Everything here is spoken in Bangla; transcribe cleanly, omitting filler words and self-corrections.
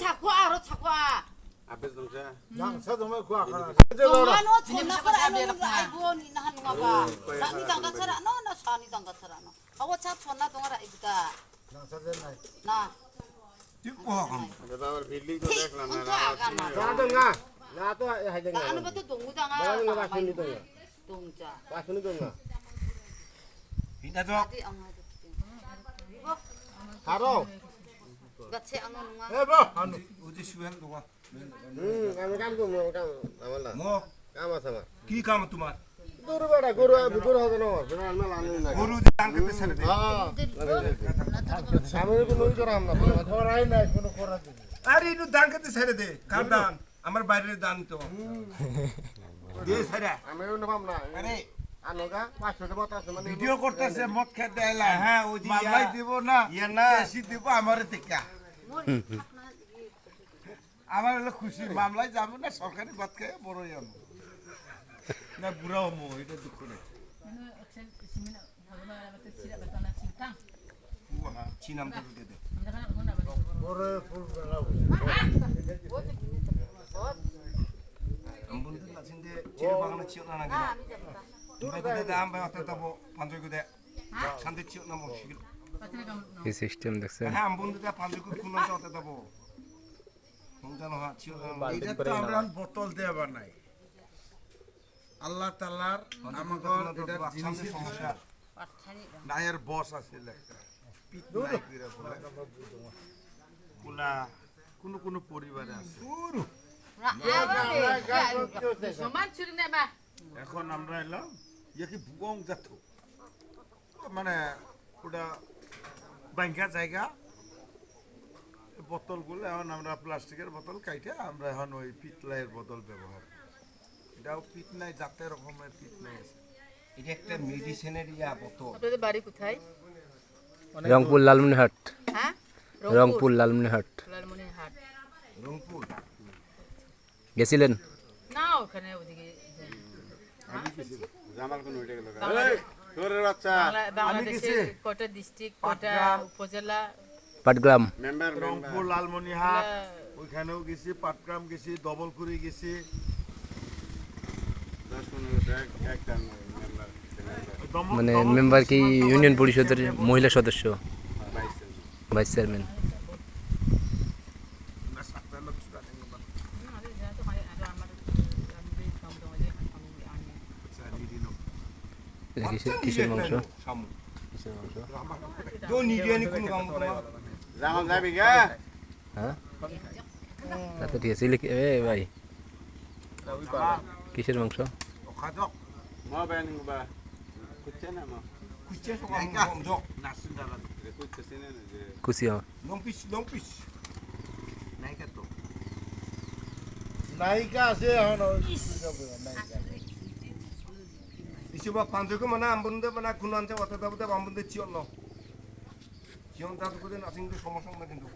자꾸 알아 자꾸 아. 앞에서 동자. 양사도만 구하거나. 동안어 존나 거라 안 오는 거 아이고 니나 하는 거 봐. 나니 당가처럼 너나 사니 당가처럼 너. 하고 차 존나 동아라 이거다. 양사됐나? 나. 찍고 하고. বাবার বিল্ডিং তো দেখলাম না 나도가 나도 하정가. 나 아는 것도 동구당아. 나는 거 맞추는 동아. 동자. 맞추는 동아. 이나도 어디 엉아지. 이거 바로. 같이 안 오는 거. 해봐. 어디 수행 누가? আমি কাম করব কাম আমালা 뭐 কাম আছে আমার কি কাম তোমার? গরু বেড়া গরু গরু হবে না বিনা মেলা আনি না গরু দান করতে ছেড়ে দে। হ্যাঁ আমি কোনো করাম না করাই নাই কোনো করা দিই আরে ইনু দান করতে ছেড়ে দে। কার দান? আমার বাইরের দান তো। দে ছেড়ে। আমি ওন পাম না আরে আনোগা 500 টাকা আছে মানে ভিডিও করতেছে মদ খেতে এলাম হ্যাঁ ওই যে মামলাই দিব না ইয়া না বেশি দিব আমার টিকা আমার হলো খুশি মামলায় যাবো না সরকারি ভাত খেয়ে বড়ই আনবো না বুড়া হমো এটা দুঃখ নেই চিনাম করে দে দে। গরু ফুল বেড়া আমবুন্দ নাচিন্দে চির বাগানে চিও না নাকি? দুবাই করে দে আম বাই অত তব পাঁচই করে দে। শান্তি চিও না মশিল। এই সিস্টেম দেখছেন হ্যাঁ আমবুন্দ দে পাঁচই করে কোন অত তব। জানো হ্যাঁ চিও না। এটা তো আমরা বোতল দিয়ে বানাই আল্লাহ তাআলার আমাদের এটা জিনিস সমস্যা নায়ের বস আছে লেখা পিট নাই কইরা বলে কোলা কোন পরিবারে আছে সমান ছুরি নেবা। এখন আমরা এলাম ইয়ে কি বুগং জাত মানে ওটা ব্যাংকা জায়গা বোতলগুলো এখন আমরা প্লাস্টিকের বোতল কাইটে আমরা এখন ওই পিতলের বোতল ব্যবহার করি। এটাও পিত নাই জাতে রকমের পিত নাই আছে এটা একটা মেডিসিনের ইয়া বোতল। আপনাদের বাড়ি কোথায়? রংপুর লালমনিরহাট হ্যাঁ রংপুর লালমনিরহাট লালমনিরহাট। রংপুর গেছিলেন না ওখানে ওদিকে জামাল কোন উঠে গেল তোরের বাচ্চা বাংলাদেশের কটা ডিস্ট্রিক্ট কটা উপজেলা পাটগ্রাম মেম্বার রংপুর লালমনিরহাট ওইখানেও গেছি পাটগ্রাম গেছি দবলকুড়ি গেছি 10-15 একটা মেম্বার মানে মেম্বার কি ইউনিয়ন পরিষদের মহিলা সদস্য ভাইস চেয়ারম্যান কিসের মাংস সামু কিসের মাংস তো নিডিয়ানি কোন কাম তোমার জামাল যাবি গা হ্যাঁ তাতে ঠিক আছে এ ভাই কিসের মাংস ওখাদক মা বেন বা কুচ্ছে না মা কুচে সকাম জক নাসিন দালা কুচ্ছে সিনে না যে কুচি লম্পিস নাইকা তো নায়িকা আছে এখন নায়িকা ইসবা পাঁচকে মানে আমবুন্দে মানে কোন আনতে অত দাবতে আমবুন্দে চিয়ন ন চিয়ন দাবতে নাসিং সমস্যা না কিন্তু